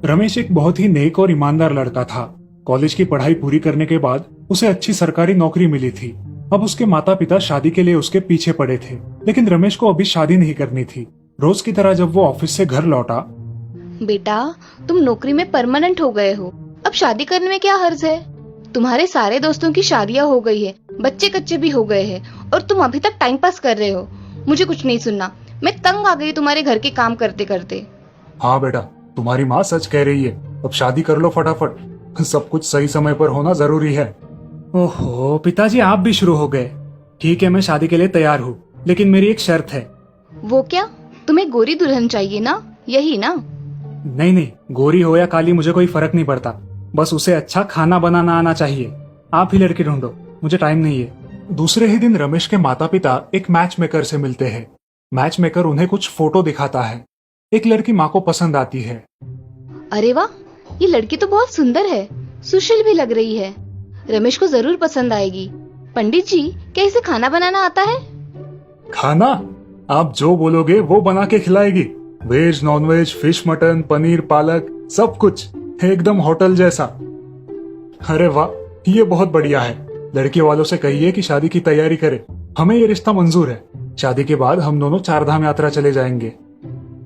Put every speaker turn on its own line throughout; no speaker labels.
रमेश एक बहुत ही नेक और ईमानदार लड़का था। कॉलेज की पढ़ाई पूरी करने के बाद उसे अच्छी सरकारी नौकरी मिली थी। अब उसके माता पिता शादी के लिए उसके पीछे पड़े थे, लेकिन रमेश को अभी शादी नहीं करनी थी। रोज की तरह जब वो ऑफिस से घर लौटा,
बेटा, तुम नौकरी में परमानेंट हो गए हो, अब शादी करने में क्या हर्ज है? तुम्हारे सारे दोस्तों की शादियां हो गई है, बच्चे कच्चे भी हो गए हैं, और तुम अभी तक टाइम पास कर रहे हो। मुझे कुछ नहीं सुनना, मैं तंग आ गई तुम्हारे घर के काम करते करते।
हाँ बेटा, तुम्हारी माँ सच कह रही है, अब शादी कर लो फटाफट, सब कुछ सही समय पर होना जरूरी है। ओहो पिताजी, आप भी शुरू हो गए। ठीक है, मैं शादी के लिए तैयार हूँ, लेकिन मेरी एक शर्त है।
वो क्या? तुम्हें गोरी दुल्हन चाहिए ना, यही ना?
नहीं नहीं, गोरी हो या काली मुझे कोई फर्क नहीं पड़ता, बस उसे अच्छा खाना बनाना आना चाहिए। आप ही लड़की ढूंढो, मुझे टाइम नहीं है। दूसरे ही दिन रमेश के माता पिता एक मैच मेकर से मिलते हैं। मैच मेकर उन्हें कुछ फोटो दिखाता है। एक लड़की माँ को पसंद आती है।
अरे वाह, ये लड़की तो बहुत सुंदर है, सुशील भी लग रही है, रमेश को जरूर पसंद आएगी। पंडित जी, क्या इसे खाना बनाना आता है?
खाना? आप जो बोलोगे वो बना के खिलाएगी। Veg, non veg, fish, mutton, paneer, पालक, सब कुछ एकदम होटल जैसा। अरे वाह, ये बहुत बढ़िया है। लड़की वालों से कहिए कि शादी की तैयारी करे, हमें ये रिश्ता मंजूर है। शादी के बाद हम दोनों 4 धाम यात्रा चले जाएंगे।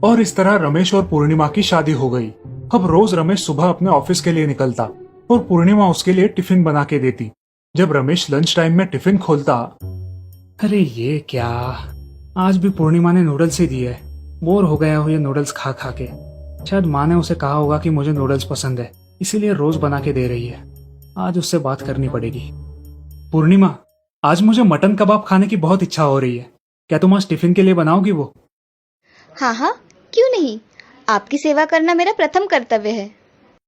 और इस तरह रमेश और पूर्णिमा की शादी हो गई। अब रोज रमेश सुबह अपने ऑफिस के लिए निकलता और पूर्णिमा उसके लिए टिफिन बना के देती। जब रमेश लंच टाइम में टिफिन खोलता, अरे ये क्या, आज भी पूर्णिमा ने नूडल्स ही दिए। बोर हो गया हूँ ये नूडल्स खा खा के। शायद माँ ने उसे कहा होगा कि मुझे नूडल्स पसंद है, इसीलिए रोज बना के दे रही है। आज उससे बात करनी पड़ेगी। पूर्णिमा, आज मुझे मटन कबाब खाने की बहुत इच्छा हो रही है, क्या तुम आज टिफिन के लिए बनाओगी वो?
हाँ हाँ, क्यों नहीं, आपकी सेवा करना मेरा प्रथम कर्तव्य है।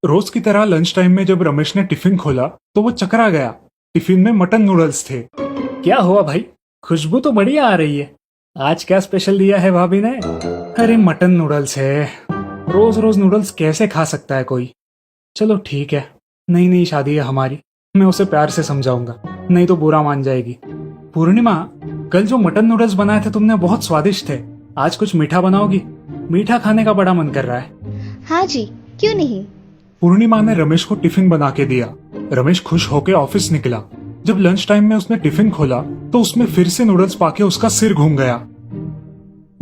रोज की तरह लंच टाइम में जब रमेश ने टिफिन खोला तो वो चकरा गया। टिफिन में मटन नूडल्स थे। क्या हुआ भाई, खुशबू तो बढ़िया आ रही है। आज क्या स्पेशल दिया है भाभी ने? अरे मटन नूडल्स है, रोज रोज नूडल्स कैसे खा सकता है कोई। चलो ठीक है, नई नई शादी है हमारी, मैं उसे प्यार से समझाऊंगा, नहीं तो बुरा मान जाएगी। पूर्णिमा, कल जो मटन नूडल्स बनाए थे तुमने बहुत स्वादिष्ट थे, आज कुछ मीठा बनाओगी? मीठा खाने का बड़ा मन कर रहा है।
हाँ जी, क्यों नहीं।
पूर्णिमा ने रमेश को टिफिन बना के दिया। रमेश खुश होकर ऑफिस निकला। जब लंच टाइम में उसने टिफिन खोला तो उसमें फिर से नूडल्स पाके उसका सिर घूम गया।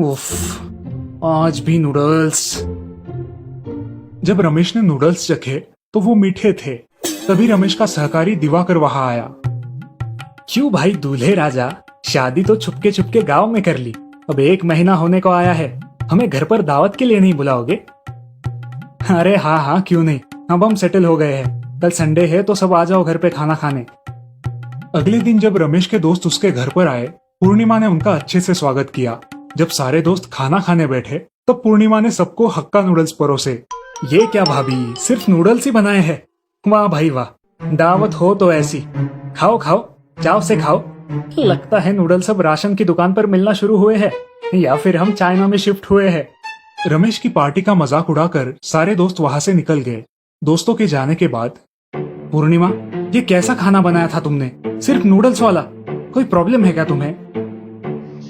उफ, आज भी नूडल्स। जब रमेश ने नूडल्स चखे तो वो मीठे थे। तभी रमेश का सहकारी दिवाकर वहां आया। क्यों भाई दूल्हे राजा, शादी तो छुपके छुपके गांव में कर ली, अब 1 महीना होने को आया है, हमें घर पर दावत के लिए नहीं बुलाओगे? अरे हाँ हाँ, क्यों नहीं, अब हम सेटल हो गए हैं, कल संडे है तो सब आ जाओ घर पे खाना खाने। अगले दिन जब रमेश के दोस्त उसके घर पर आए, पूर्णिमा ने उनका अच्छे से स्वागत किया। जब सारे दोस्त खाना खाने बैठे तब पूर्णिमा ने सबको हक्का नूडल्स परोसे। ये क्या भाभी, सिर्फ नूडल्स ही बनाए हैं? वाह भाई वाह, दावत हो तो ऐसी। खाओ खाओ, चाव से खाओ। लगता है नूडल्स अब राशन की दुकान पर मिलना शुरू हुए हैं, या फिर हम चाइना में शिफ्ट हुए हैं। रमेश की पार्टी का मजाक उड़ाकर सारे दोस्त वहां से निकल गए। दोस्तों के जाने के बाद, पूर्णिमा, ये कैसा खाना बनाया था तुमने, सिर्फ नूडल्स वाला? कोई प्रॉब्लम है क्या तुम्हें?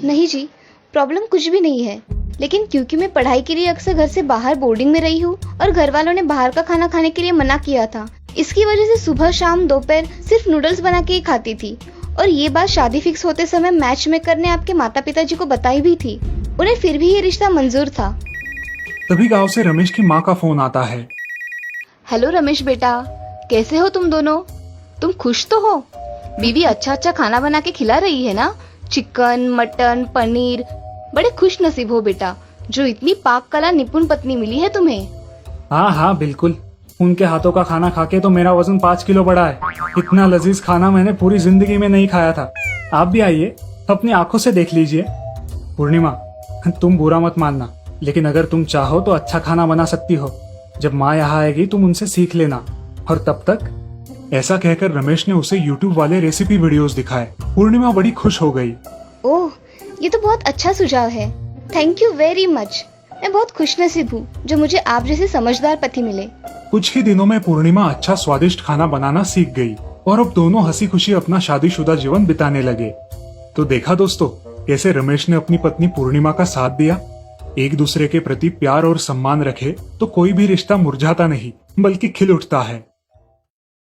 नहीं जी, प्रॉब्लम कुछ भी नहीं है, लेकिन क्योंकि मैं पढ़ाई के लिए अक्सर घर से बाहर बोर्डिंग में रही हूँ और घर वालों ने बाहर का खाना खाने के लिए मना किया था, इसकी वजह से सुबह शाम दोपहर सिर्फ नूडल्स बना के ही खाती थी। और ये बात शादी फिक्स होते समय मैच मेकर ने आपके माता पिता जी को बताई भी थी, उन्हें फिर भी ये रिश्ता मंजूर था।
तभी गांव से रमेश की माँ का फोन आता है।
हेलो रमेश बेटा, कैसे हो तुम दोनों? तुम खुश तो हो? बीवी अच्छा अच्छा खाना बना के खिला रही है ना, चिकन, मटन, पनीर। बड़े खुश नसीब हो बेटा, जो इतनी पाक कला निपुण पत्नी मिली है तुम्हें।
हाँ हाँ बिल्कुल, उनके हाथों का खाना खा के तो मेरा वजन 5 किलो बढ़ा है। इतना लजीज खाना मैंने पूरी जिंदगी में नहीं खाया था। आप भी आइए, अपनी आंखों से देख लीजिए। पूर्णिमा, तुम बुरा मत मानना, लेकिन अगर तुम चाहो तो अच्छा खाना बना सकती हो। जब माँ यहाँ आएगी तुम उनसे सीख लेना, और तब तक। ऐसा कहकर रमेश ने उसे यूट्यूब वाले रेसिपी वीडियोस दिखाए। पूर्णिमा बड़ी खुश हो गई।
ओह, ये तो बहुत अच्छा सुझाव है, थैंक यू वेरी मच। मैं बहुत खुशनसीब हूँ जो मुझे आप जैसे समझदार पति मिले।
कुछ ही दिनों में पूर्णिमा अच्छा स्वादिष्ट खाना बनाना सीख गई और अब दोनों हंसी खुशी अपना शादीशुदा जीवन बिताने लगे। तो देखा दोस्तों, कैसे रमेश ने अपनी पत्नी पूर्णिमा का साथ दिया। एक दूसरे के प्रति प्यार और सम्मान रखे तो कोई भी रिश्ता मुरझाता नहीं बल्कि खिल उठता है।